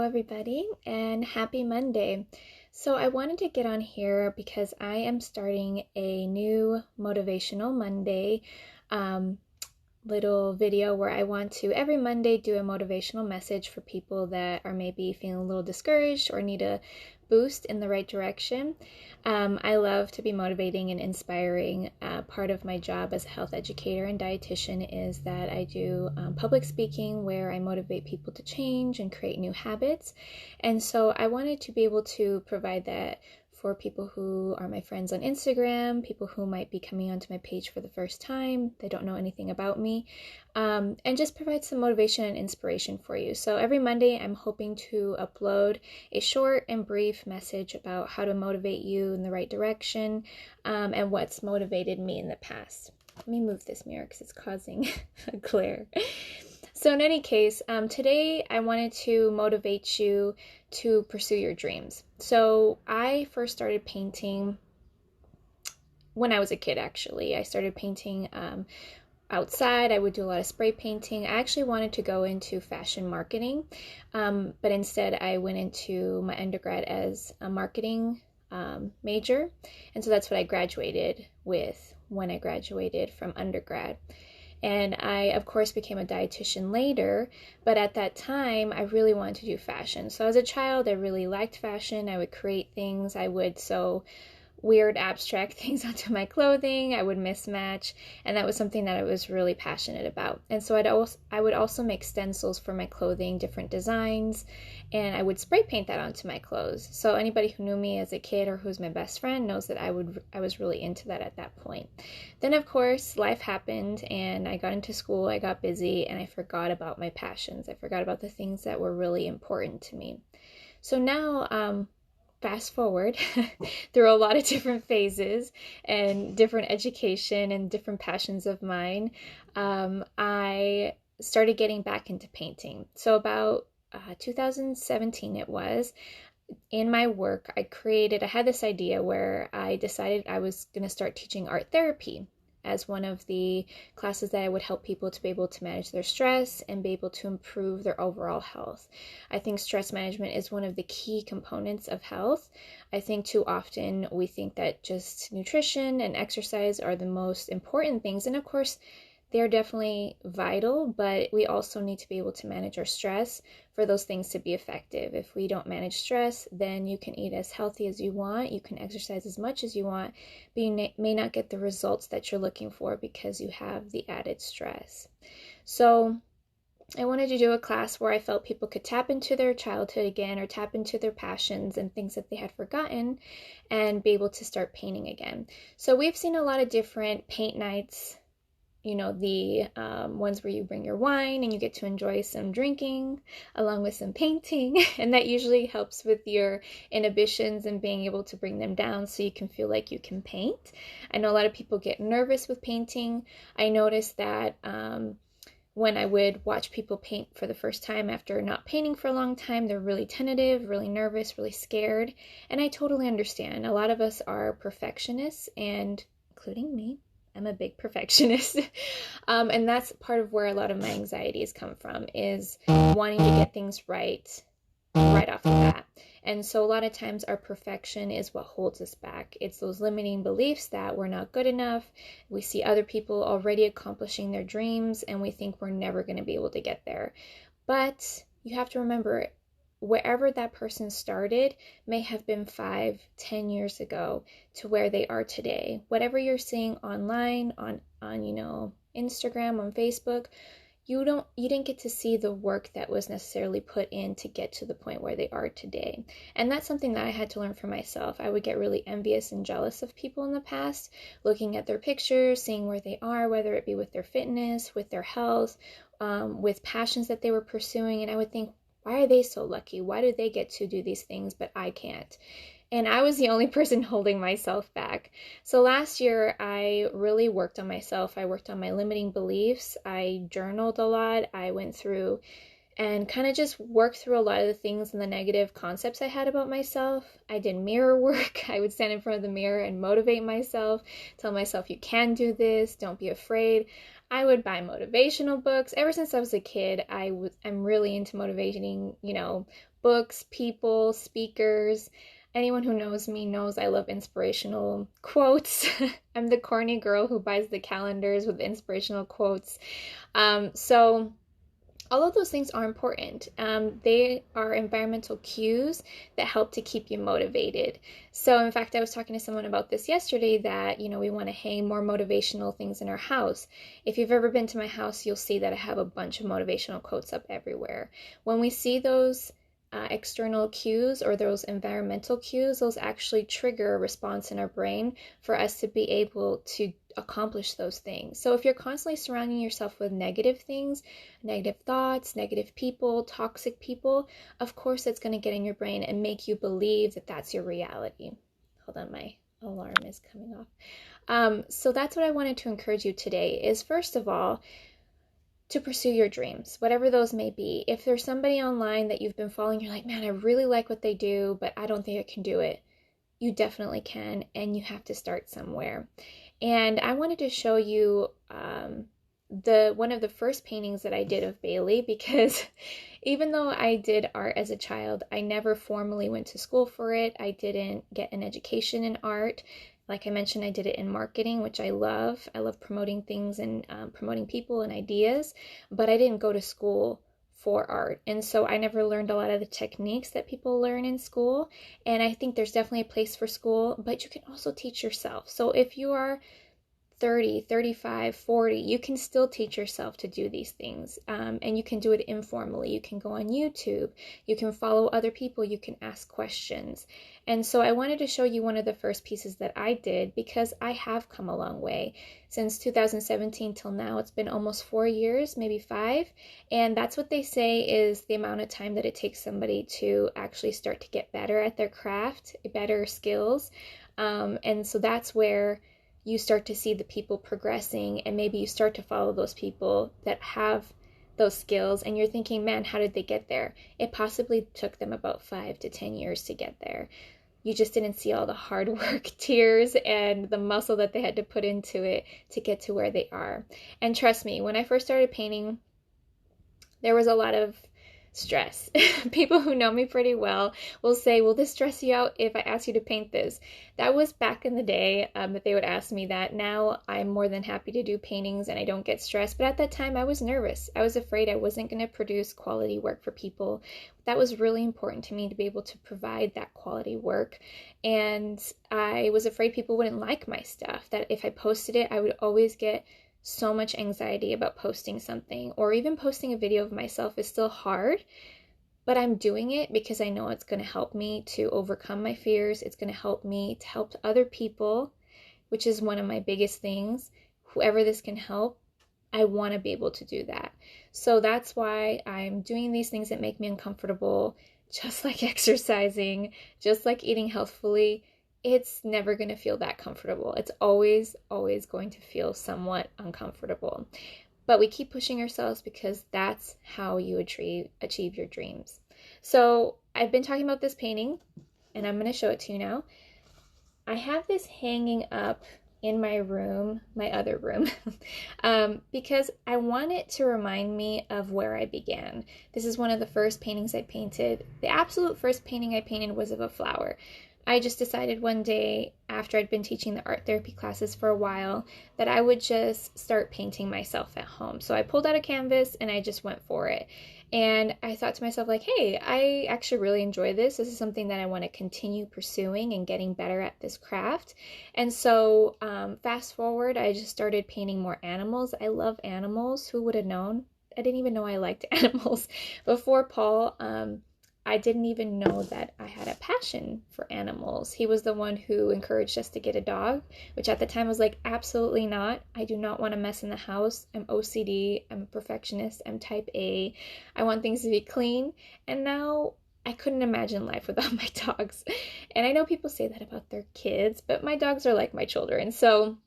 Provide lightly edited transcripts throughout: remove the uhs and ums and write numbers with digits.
Hello, everybody, and happy Monday. So, I wanted to get on here because I am starting a new Motivational Monday um, little video where I want to every Monday do a motivational message for people that are maybe feeling a little discouraged or need a boost in the right direction. I love to be motivating and inspiring. Part of my job as a health educator and dietitian is that I do public speaking where I motivate people to change and create new habits. And so I wanted to be able to provide that for people who are my friends on Instagram, people who might be coming onto my page for the first time, they don't know anything about me, and just provide some motivation and inspiration for you. So every Monday, I'm hoping to upload a short and brief message about how to motivate you in the right direction, and what's motivated me in the past. Let me move this mirror because it's causing a glare. So in any case, today I wanted to motivate you to pursue your dreams. So I first started painting when I was a kid, actually. I started painting outside. I would do a lot of spray painting. I actually wanted to go into fashion marketing, but instead I went into my undergrad as a marketing major. And so that's what I graduated with when I graduated from undergrad. And I, of course, became a dietitian later, but at that time, I really wanted to do fashion. So as a child, I really liked fashion. I would create things. I would sew weird abstract things onto my clothing. I would mismatch, and that was something that I was really passionate about. And so I would also make stencils for my clothing, different designs, and I would spray paint that onto my clothes. So anybody who knew me as a kid or who's my best friend knows that I was really into that at that point. Then of course life happened and I got into school, I got busy, and I forgot about my passions. I forgot about the things that were really important to me. So now fast forward through a lot of different phases and different education and different passions of mine, I started getting back into painting. So about 2017 it was, in my work, I had this idea where I decided I was going to start teaching art therapy as one of the classes that I would help people to be able to manage their stress and be able to improve their overall health. I think stress management is one of the key components of health. I think too often we think that just nutrition and exercise are the most important things, and of course they're definitely vital, but we also need to be able to manage our stress for those things to be effective. If we don't manage stress, then you can eat as healthy as you want, you can exercise as much as you want, but you may not get the results that you're looking for because you have the added stress. So I wanted to do a class where I felt people could tap into their childhood again or tap into their passions and things that they had forgotten and be able to start painting again. So we've seen a lot of different paint nights, the ones where you bring your wine and you get to enjoy some drinking along with some painting, and that usually helps with your inhibitions and being able to bring them down so you can feel like you can paint. I know a lot of people get nervous with painting. I noticed that when I would watch people paint for the first time after not painting for a long time, they're really tentative, really nervous, really scared, and I totally understand. A lot of us are perfectionists, and including me. I'm a big perfectionist. And that's part of where a lot of my anxieties come from, is wanting to get things right off the bat. And so a lot of times our perfection is what holds us back. It's those limiting beliefs that we're not good enough. We see other people already accomplishing their dreams and we think we're never going to be able to get there. But you have to remember, wherever that person started may have been 5-10 years ago to where they are today. Whatever you're seeing online, on Instagram, on Facebook, you didn't get to see the work that was necessarily put in to get to the point where they are today. And that's something that I had to learn for myself. I would get really envious and jealous of people in the past, looking at their pictures, seeing where they are, whether it be with their fitness, with their health, with passions that they were pursuing, and I would think, why are they so lucky? Why do they get to do these things, but I can't? And I was the only person holding myself back. So last year, I really worked on myself. I worked on my limiting beliefs. I journaled a lot. I went through and kind of just worked through a lot of the things and the negative concepts I had about myself. I did mirror work. I would stand in front of the mirror and motivate myself, tell myself, you can do this, don't be afraid. I would buy motivational books. Ever since I was a kid, I'm really into motivating, books, people, speakers. Anyone who knows me knows I love inspirational quotes. I'm the corny girl who buys the calendars with inspirational quotes. So all of those things are important. They are environmental cues that help to keep you motivated. So, in fact, I was talking to someone about this yesterday that, we want to hang more motivational things in our house. If you've ever been to my house, you'll see that I have a bunch of motivational quotes up everywhere. When we see those external cues or those environmental cues, those actually trigger a response in our brain for us to be able to accomplish those things. So if you're constantly surrounding yourself with negative things, negative thoughts, negative people, toxic people, of course it's going to get in your brain and make you believe that that's your reality. Hold on, my alarm is coming off. So that's what I wanted to encourage you today is, first of all, to pursue your dreams, whatever those may be. If there's somebody online that you've been following, you're like, man, I really like what they do, but I don't think I can do it. You definitely can, and you have to start somewhere. And I wanted to show you one of the first paintings that I did of Bailey, because even though I did art as a child, I never formally went to school for it. I didn't get an education in art. Like I mentioned, I did it in marketing, which I love. I love promoting things and promoting people and ideas, but I didn't go to school for art. And so I never learned a lot of the techniques that people learn in school. And I think there's definitely a place for school, but you can also teach yourself. So if you are 30, 35, 40, you can still teach yourself to do these things. And you can do it informally. You can go on YouTube. You can follow other people. You can ask questions. And so I wanted to show you one of the first pieces that I did because I have come a long way. Since 2017 till now, it's been almost 4 years, maybe 5. And that's what they say is the amount of time that it takes somebody to actually start to get better at their craft, better skills. And so that's where you start to see the people progressing, and maybe you start to follow those people that have those skills and you're thinking, man, how did they get there? It possibly took them about 5 to 10 years to get there. You just didn't see all the hard work, tears, and the muscle that they had to put into it to get to where they are. And trust me, when I first started painting, there was a lot of stress. People who know me pretty well will say, will this stress you out if I ask you to paint this? That was back in the day that they would ask me that. Now I'm more than happy to do paintings and I don't get stressed. But at that time I was nervous. I was afraid I wasn't going to produce quality work for people. That was really important to me to be able to provide that quality work. And I was afraid people wouldn't like my stuff, that if I posted it, I would always get so much anxiety about posting something, or even posting a video of myself is still hard, but I'm doing it because I know it's going to help me to overcome my fears. It's going to help me to help other people, which is one of my biggest things. Whoever this can help, I want to be able to do that. So that's why I'm doing these things that make me uncomfortable, just like exercising, just like eating healthfully. It's never going to feel that comfortable. It's always going to feel somewhat uncomfortable. But we keep pushing ourselves because that's how you achieve your dreams. So I've been talking about this painting, and I'm going to show it to you now. I have this hanging up in my room, my other room, because I want it to remind me of where I began. This is one of the first paintings I painted. The absolute first painting I painted was of a flower. I just decided one day after I'd been teaching the art therapy classes for a while that I would just start painting myself at home. So I pulled out a canvas and I just went for it. And I thought to myself, like, hey, I actually really enjoy this. This is something that I want to continue pursuing and getting better at this craft. And so fast forward, I just started painting more animals. I love animals. Who would have known? I didn't even know I liked animals. Before Paul, I didn't even know that I had a passion for animals. He was the one who encouraged us to get a dog, which at the time was like, absolutely not. I do not want to mess in the house. I'm OCD. I'm a perfectionist. I'm type A. I want things to be clean. And now I couldn't imagine life without my dogs. And I know people say that about their kids, but my dogs are like my children. So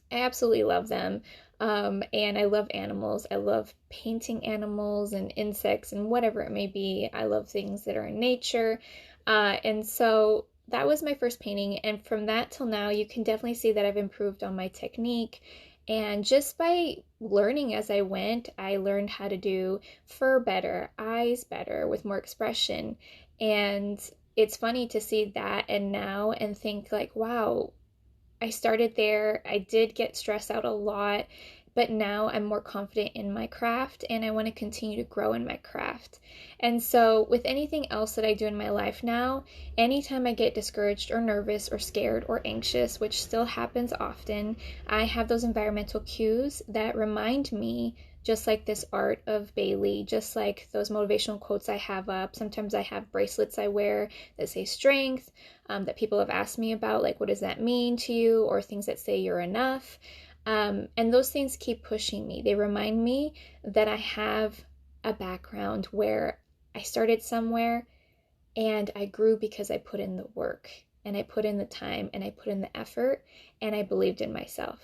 I absolutely love them. And I love animals. I love painting animals and insects and whatever it may be. I love things that are in nature. And so that was my first painting. And from that till now, you can definitely see that I've improved on my technique And just by learning as I went, I learned how to do fur better, eyes better, with more expression. And it's funny to see that and now and think like, wow, I started there. I did get stressed out a lot, but now I'm more confident in my craft and I want to continue to grow in my craft. And so, with anything else that I do in my life now, anytime I get discouraged or nervous or scared or anxious, which still happens often, I have those environmental cues that remind me, just like this art of Bailey, just like those motivational quotes I have up. Sometimes I have bracelets I wear that say strength, that people have asked me about, like, what does that mean to you? Or things that say you're enough. And those things keep pushing me. They remind me that I have a background where I started somewhere and I grew because I put in the work and I put in the time and I put in the effort and I believed in myself.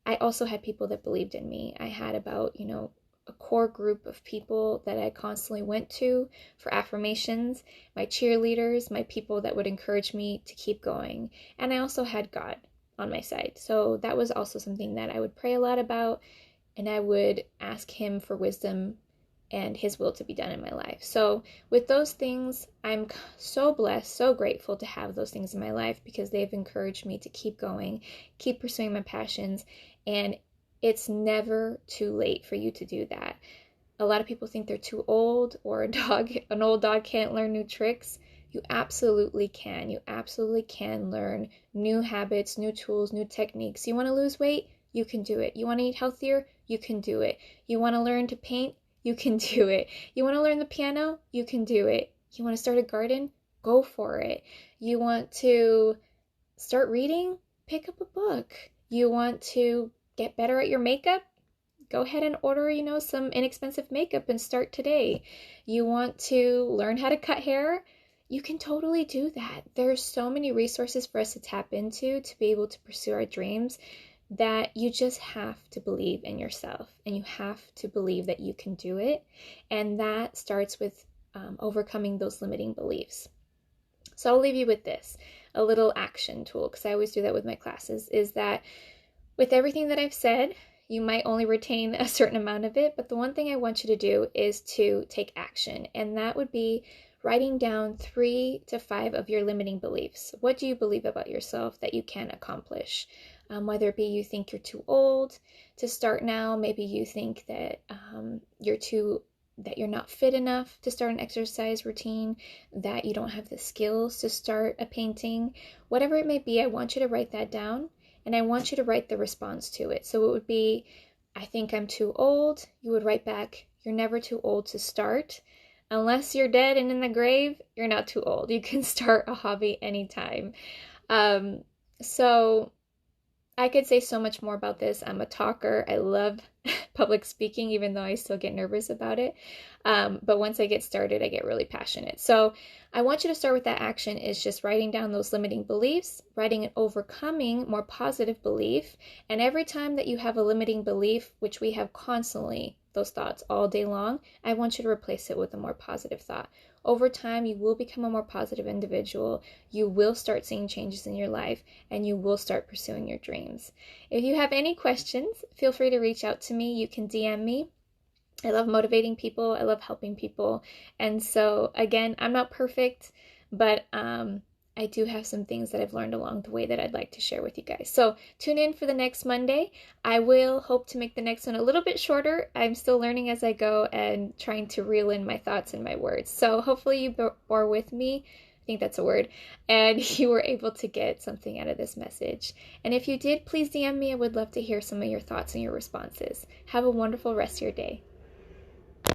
I also had people that believed in me. I had about, a core group of people that I constantly went to for affirmations, my cheerleaders, my people that would encourage me to keep going. And I also had God on my side. So that was also something that I would pray a lot about, and I would ask Him for wisdom and His will to be done in my life. So with those things, I'm so blessed, so grateful to have those things in my life because they've encouraged me to keep going, keep pursuing my passions, and it's never too late for you to do that. A lot of people think they're too old, or an old dog can't learn new tricks. You absolutely can. You absolutely can learn new habits, new tools, new techniques. You want to lose weight? You can do it. You want to eat healthier? You can do it. You want to learn to paint? You can do it. You want to learn the piano? You can do it. You want to start a garden? Go for it. You want to start reading? Pick up a book. You want to get better at your makeup? Go ahead and order, some inexpensive makeup and start today. You want to learn how to cut hair? You can totally do that. There's so many resources for us to tap into to be able to pursue our dreams that you just have to believe in yourself and you have to believe that you can do it. And that starts with overcoming those limiting beliefs. So I'll leave you with this, a little action tool, because I always do that with my classes, is that with everything that I've said, you might only retain a certain amount of it, but the one thing I want you to do is to take action, and that would be writing down 3 to 5 of your limiting beliefs. What do you believe about yourself that you can accomplish? Whether it be you think you're too old to start now, maybe you think that you're not fit enough to start an exercise routine, that you don't have the skills to start a painting, whatever it may be. I want you to write that down. And I want you to write the response to it. So it would be, I think I'm too old. You would write back, you're never too old to start. Unless you're dead and in the grave, you're not too old. You can start a hobby anytime. So I could say so much more about this. I'm a talker. I love public speaking, even though I still get nervous about it. But once I get started, I get really passionate. So I want you to start with that action, is just writing down those limiting beliefs, writing an overcoming, more positive belief. And every time that you have a limiting belief, which we have constantly, those thoughts all day long, I want you to replace it with a more positive thought. Over time, you will become a more positive individual. You will start seeing changes in your life, and you will start pursuing your dreams. If you have any questions, feel free to reach out to me. You can DM me. I love motivating people. I love helping people. And so, again, I'm not perfect, but I do have some things that I've learned along the way that I'd like to share with you guys. So tune in for the next Monday. I will hope to make the next one a little bit shorter. I'm still learning as I go and trying to reel in my thoughts and my words. So hopefully you bore with me. I think that's a word. And you were able to get something out of this message. And if you did, please DM me. I would love to hear some of your thoughts and your responses. Have a wonderful rest of your day.